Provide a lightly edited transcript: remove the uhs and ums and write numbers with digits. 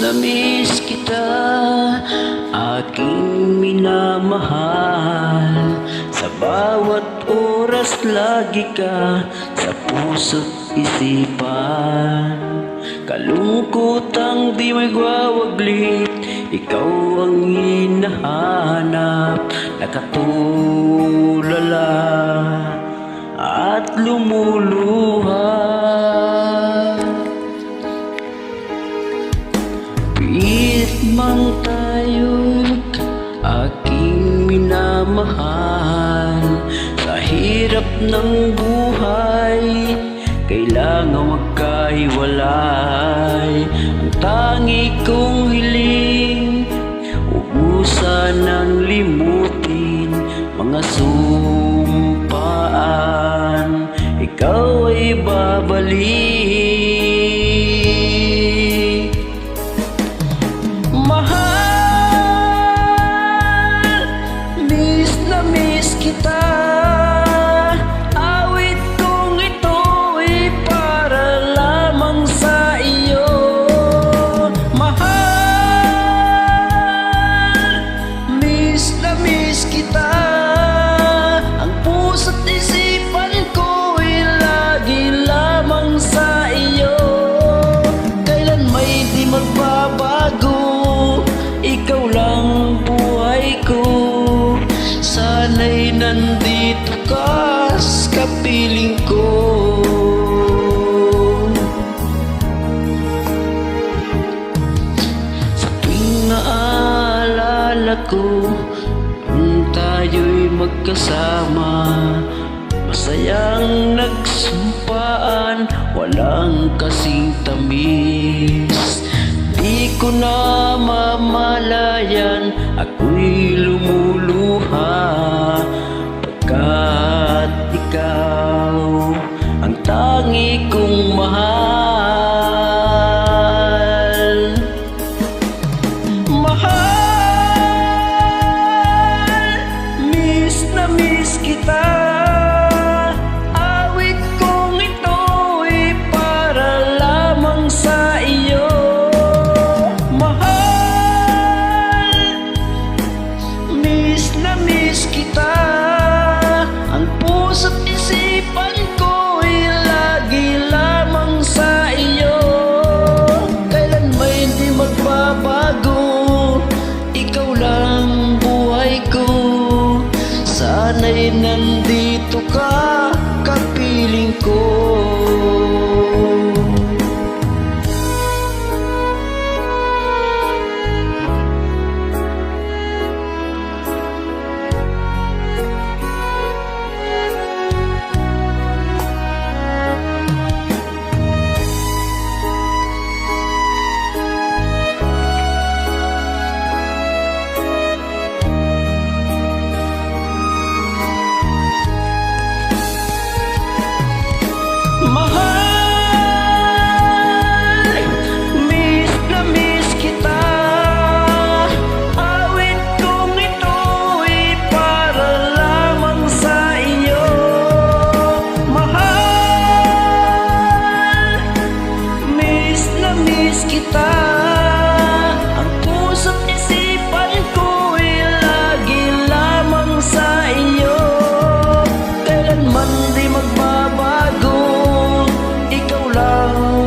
na miss kita, aking minamahal. Sa bawat oras lagi ka sa puso't isipan. Kalungkotang di magwawaglit, ikaw ang hinahanap. Nakatulala at lumuluha. Pilit man tayo'y aking minamahal. Sa hirap ng buhay, kailangan magkahiwalay. Ang tangi kong hiling, huwag mo sanang limutin mga sumpaan. Ikaw ay babalik. Mahal, miss na miss kita. Awit kong ito'y para lamang sa iyo. Mahal, miss na miss kita. Ang puso't isipan ko'y lagi lamang sa iyo. Kailan may di magbabago, ikaw lang buhay ko. Sana'y nandito ka sa kapiling ko. Sa tuwing naaalala ko kung tayo'y magkasama, masayang nagsumpaan, walang kasing tamis. Di ko na mamalayan, ako'y lumuluha, pagkat ikaw ang tangi kong mahal. Mahal, miss na miss kita. Awit kong ito'y para lamang sa iyo. Miss kita. Ang puso't isipan ko'y lagi lamang sa iyo. Kailan may di magbabago, ikaw lang buhay ko. Sana'y nandito ka, kapiling ko. Mahal, miss na miss kita. Awit kong ito'y para lamang sa iyo. Mahal, miss na miss kita. Ang puso't isipan ko'y lagi lamang sa iyo. Kailanman di magbabago, ikaw lang